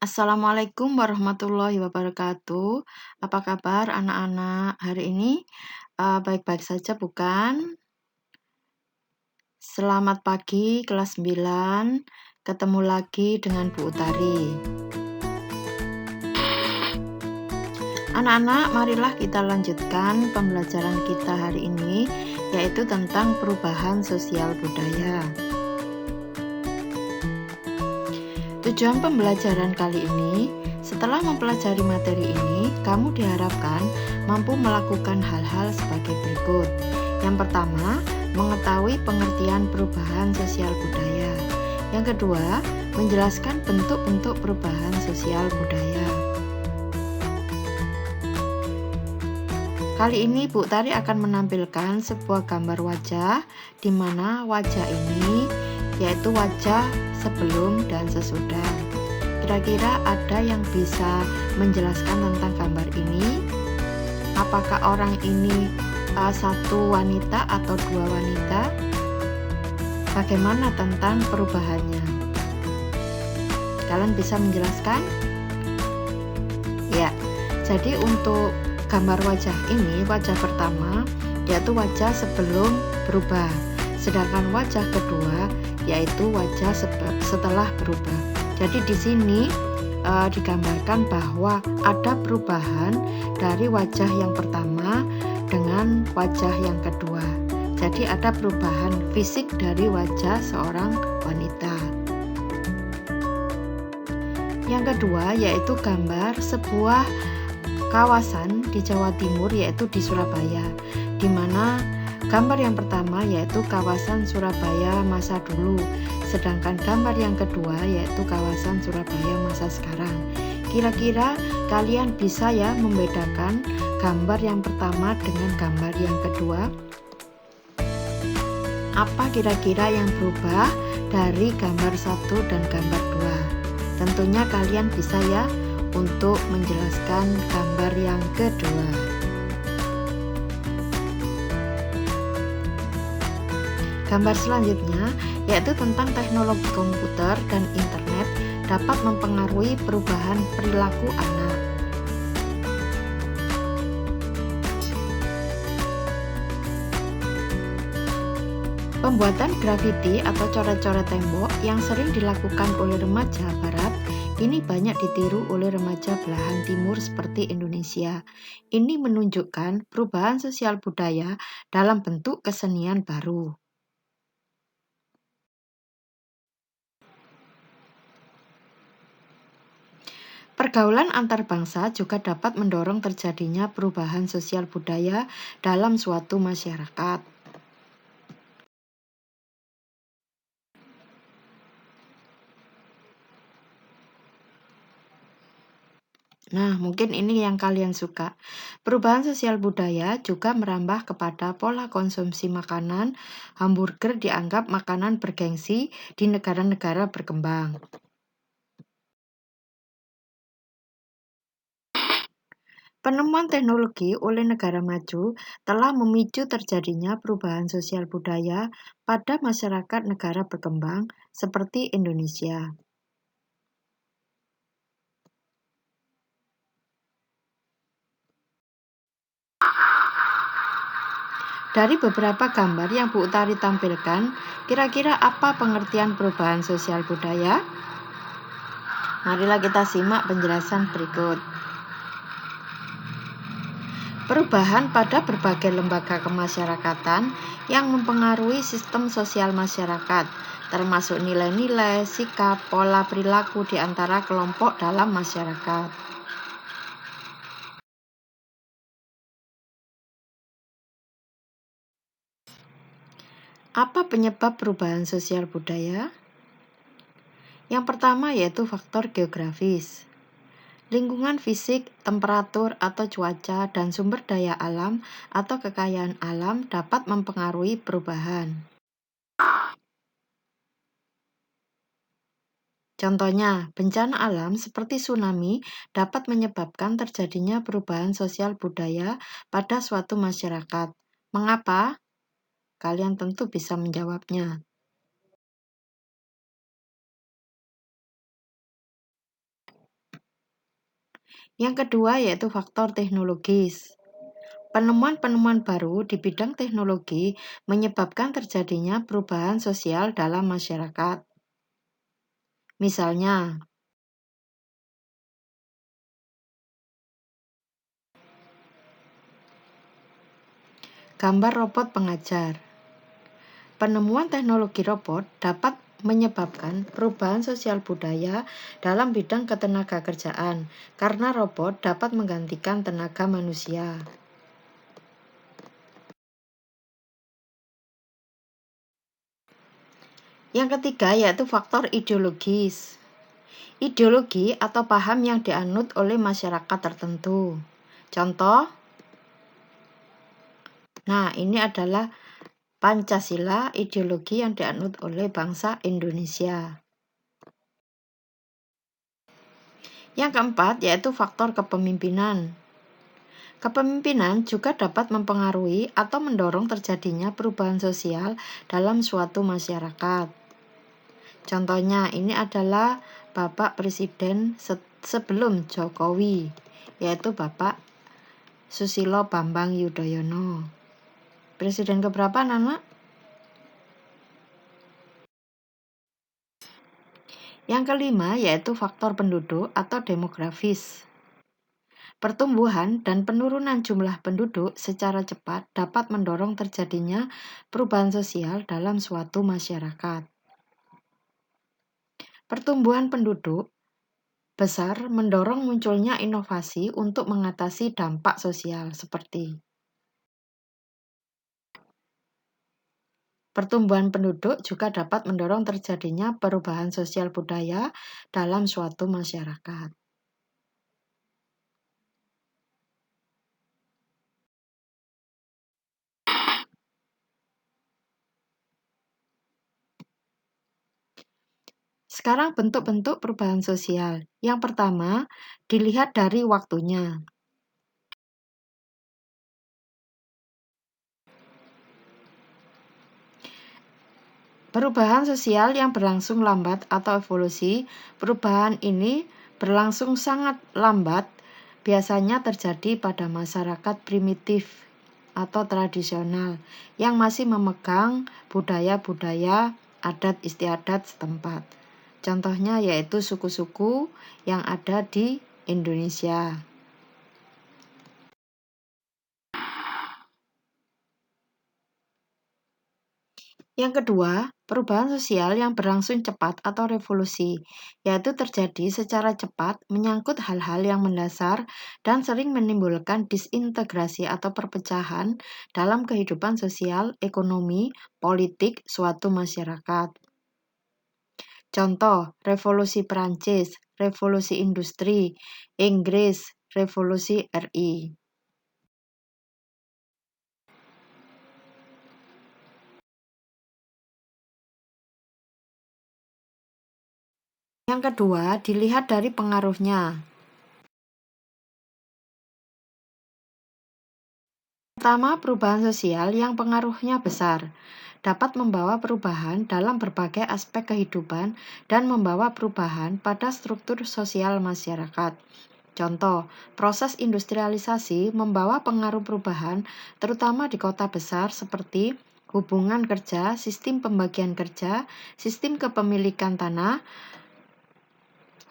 Assalamualaikum warahmatullahi wabarakatuh. Apa kabar anak-anak? Hari ini baik-baik saja bukan? Selamat pagi kelas 9. Ketemu lagi dengan Bu Utari. Anak-anak, marilah kita lanjutkan pembelajaran kita hari ini, yaitu tentang perubahan sosial budaya. Tujuan pembelajaran kali ini, setelah mempelajari materi ini, kamu diharapkan mampu melakukan hal-hal sebagai berikut. Yang pertama, mengetahui pengertian perubahan sosial budaya. Yang kedua, menjelaskan bentuk-bentuk perubahan sosial budaya. Kali ini Bu Tari akan menampilkan sebuah gambar wajah, di mana wajah ini yaitu wajah sebelum dan sesudah. Kira-kira ada yang bisa menjelaskan tentang gambar ini? Apakah orang ini satu wanita atau dua wanita? Bagaimana tentang perubahannya? Kalian bisa menjelaskan? Ya, jadi untuk gambar wajah ini, wajah pertama yaitu wajah sebelum berubah, sedangkan wajah kedua yaitu wajah setelah berubah. Jadi di sini digambarkan bahwa ada perubahan dari wajah yang pertama dengan wajah yang kedua. Jadi ada perubahan fisik dari wajah seorang wanita. Yang kedua yaitu gambar sebuah kawasan di Jawa Timur, yaitu di Surabaya, di mana gambar yang pertama yaitu kawasan Surabaya masa dulu, sedangkan gambar yang kedua yaitu kawasan Surabaya masa sekarang. Kira-kira kalian bisa ya membedakan gambar yang pertama dengan gambar yang kedua? Apa kira-kira yang berubah dari gambar satu dan gambar dua? Tentunya kalian bisa ya untuk menjelaskan gambar yang kedua. Gambar selanjutnya yaitu tentang teknologi komputer dan internet dapat mempengaruhi perubahan perilaku anak. Pembuatan grafiti atau coret-coret tembok yang sering dilakukan oleh remaja barat ini banyak ditiru oleh remaja belahan timur seperti Indonesia. Ini menunjukkan perubahan sosial budaya dalam bentuk kesenian baru. Pergaulan antar bangsa juga dapat mendorong terjadinya perubahan sosial budaya dalam suatu masyarakat. Nah, mungkin ini yang kalian suka. Perubahan sosial budaya juga merambah kepada pola konsumsi makanan. Hamburger dianggap makanan bergengsi di negara-negara berkembang. Penemuan teknologi oleh negara maju telah memicu terjadinya perubahan sosial budaya pada masyarakat negara berkembang seperti Indonesia. Dari beberapa gambar yang Bu Utari tampilkan, kira-kira apa pengertian perubahan sosial budaya? Marilah kita simak penjelasan berikut. Perubahan pada berbagai lembaga kemasyarakatan yang mempengaruhi sistem sosial masyarakat, termasuk nilai-nilai, sikap, pola perilaku di antara kelompok dalam masyarakat. Apa penyebab perubahan sosial budaya? Yang pertama yaitu faktor geografis. Lingkungan fisik, temperatur atau cuaca, dan sumber daya alam atau kekayaan alam dapat mempengaruhi perubahan. Contohnya, bencana alam seperti tsunami dapat menyebabkan terjadinya perubahan sosial budaya pada suatu masyarakat. Mengapa? Kalian tentu bisa menjawabnya. Yang kedua yaitu faktor teknologis. Penemuan-penemuan baru di bidang teknologi menyebabkan terjadinya perubahan sosial dalam masyarakat. Misalnya, gambar robot pengajar. Penemuan teknologi robot dapat menyebabkan perubahan sosial budaya dalam bidang ketenagakerjaan karena robot dapat menggantikan tenaga manusia. Yang ketiga yaitu faktor ideologis. Ideologi atau paham yang dianut oleh masyarakat tertentu. Contoh, ini adalah Pancasila, ideologi yang dianut oleh bangsa Indonesia. Yang keempat yaitu faktor kepemimpinan. Kepemimpinan juga dapat mempengaruhi atau mendorong terjadinya perubahan sosial dalam suatu masyarakat. Contohnya, ini adalah Bapak Presiden sebelum Jokowi, yaitu Bapak Susilo Bambang Yudhoyono. Presiden keberapa, Nana? Yang kelima yaitu faktor penduduk atau demografis. Pertumbuhan dan penurunan jumlah penduduk secara cepat dapat mendorong terjadinya perubahan sosial dalam suatu masyarakat. Pertumbuhan penduduk besar mendorong munculnya inovasi untuk mengatasi dampak sosial seperti pertumbuhan penduduk juga dapat mendorong terjadinya perubahan sosial budaya dalam suatu masyarakat. Sekarang bentuk-bentuk perubahan sosial. Yang pertama, dilihat dari waktunya. Perubahan sosial yang berlangsung lambat atau evolusi, perubahan ini berlangsung sangat lambat, biasanya terjadi pada masyarakat primitif atau tradisional yang masih memegang budaya-budaya adat istiadat setempat. Contohnya yaitu suku-suku yang ada di Indonesia. Yang kedua, perubahan sosial yang berlangsung cepat atau revolusi, yaitu terjadi secara cepat, menyangkut hal-hal yang mendasar dan sering menimbulkan disintegrasi atau perpecahan dalam kehidupan sosial, ekonomi, politik suatu masyarakat. Contoh, revolusi Perancis, revolusi industri, Inggris, revolusi RI. Yang kedua, dilihat dari pengaruhnya. Pertama, perubahan sosial yang pengaruhnya besar dapat membawa perubahan dalam berbagai aspek kehidupan dan membawa perubahan pada struktur sosial masyarakat. Contoh, proses industrialisasi membawa pengaruh perubahan terutama di kota besar seperti hubungan kerja, sistem pembagian kerja, sistem kepemilikan tanah,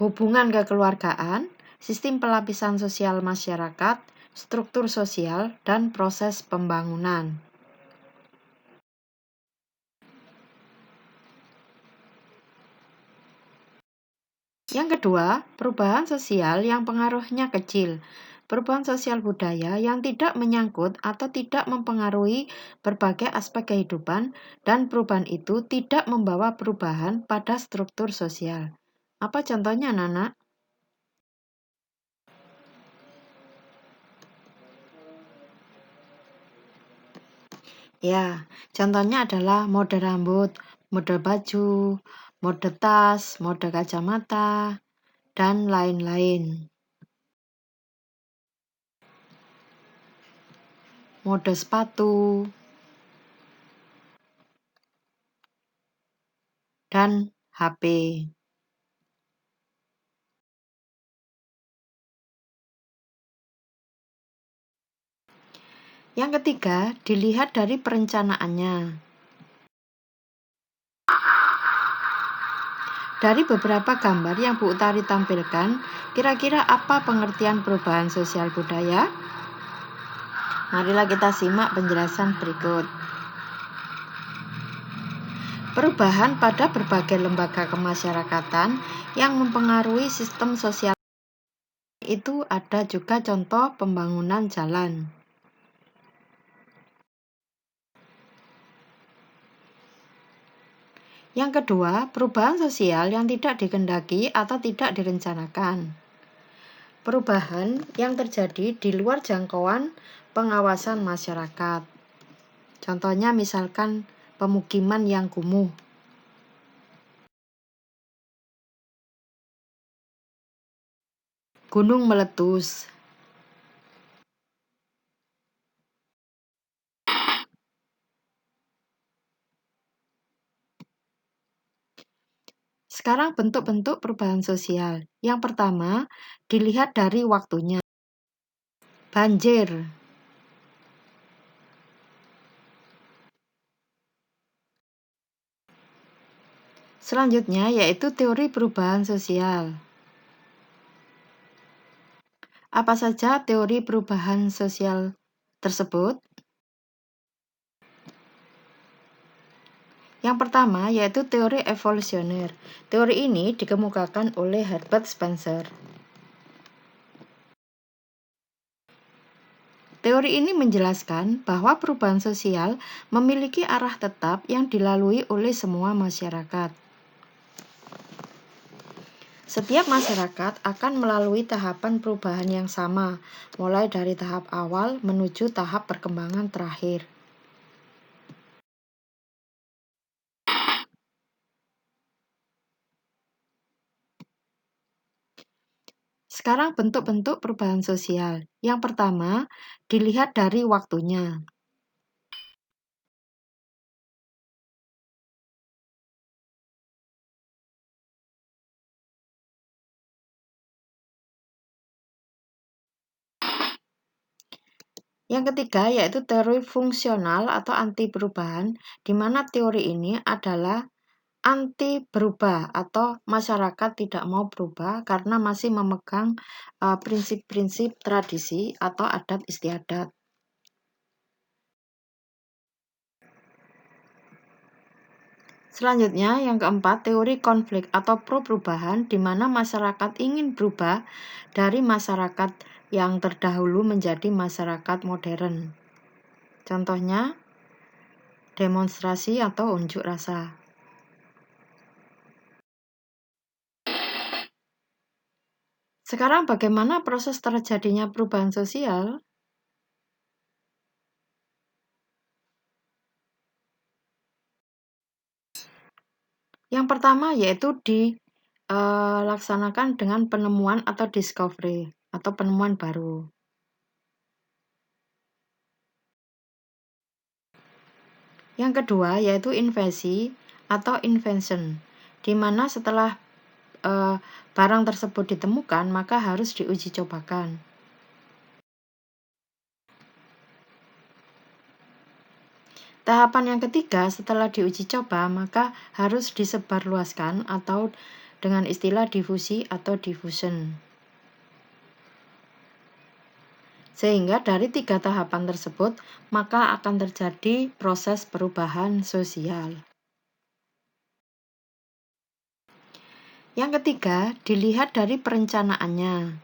hubungan kekeluargaan, sistem pelapisan sosial masyarakat, struktur sosial, dan proses pembangunan. Yang kedua, perubahan sosial yang pengaruhnya kecil. Perubahan sosial budaya yang tidak menyangkut atau tidak mempengaruhi berbagai aspek kehidupan dan perubahan itu tidak membawa perubahan pada struktur sosial. Apa contohnya, Nana? Ya, contohnya adalah mode rambut, mode baju, mode tas, mode kacamata, dan lain-lain. Mode sepatu, dan HP. Yang ketiga, dilihat dari perencanaannya. Dari beberapa gambar yang Bu Utari tampilkan, kira-kira apa pengertian perubahan sosial budaya? Marilah kita simak penjelasan berikut. Perubahan pada berbagai lembaga kemasyarakatan yang mempengaruhi sistem sosial itu ada juga contoh pembangunan jalan. Yang kedua, perubahan sosial yang tidak dikehendaki atau tidak direncanakan. Perubahan yang terjadi di luar jangkauan pengawasan masyarakat. Contohnya misalkan pemukiman yang kumuh. Gunung meletus. Sekarang bentuk-bentuk perubahan sosial. Yang pertama, dilihat dari waktunya. Banjir. Selanjutnya yaitu teori perubahan sosial. Apa saja teori perubahan sosial tersebut? Yang pertama yaitu teori evolusioner. Teori ini dikemukakan oleh Herbert Spencer. Teori ini menjelaskan bahwa perubahan sosial memiliki arah tetap yang dilalui oleh semua masyarakat. Setiap masyarakat akan melalui tahapan perubahan yang sama, mulai dari tahap awal menuju tahap perkembangan terakhir. Sekarang bentuk-bentuk perubahan sosial. Yang pertama, dilihat dari waktunya. Yang ketiga yaitu teori fungsional atau anti perubahan, di mana teori ini adalah anti berubah atau masyarakat tidak mau berubah karena masih memegang prinsip-prinsip tradisi atau adat istiadat. Selanjutnya, yang keempat, teori konflik atau pro-perubahan, di mana masyarakat ingin berubah dari masyarakat yang terdahulu menjadi masyarakat modern. Contohnya, demonstrasi atau unjuk rasa. Sekarang bagaimana proses terjadinya perubahan sosial? Yang pertama yaitu dilaksanakan dengan penemuan atau discovery atau penemuan baru. Yang kedua yaitu invasi atau invention, di mana setelah barang tersebut ditemukan maka harus diuji cobakan. Tahapan yang ketiga setelah diuji coba maka harus disebarluaskan atau dengan istilah difusi atau diffusion. Sehingga dari 3 tahapan tersebut maka akan terjadi proses perubahan sosial. Yang ketiga, dilihat dari perencanaannya.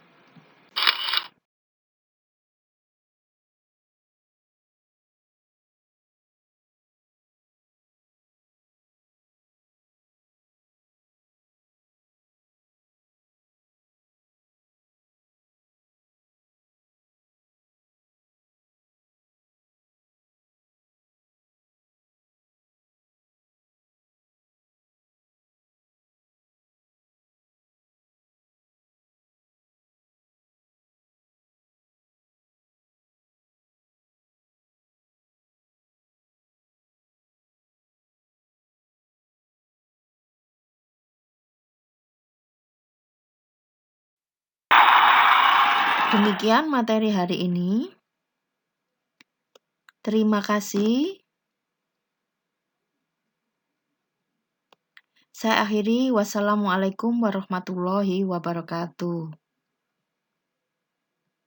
Demikian materi hari ini. Terima kasih. Saya akhiri, wassalamualaikum warahmatullahi wabarakatuh.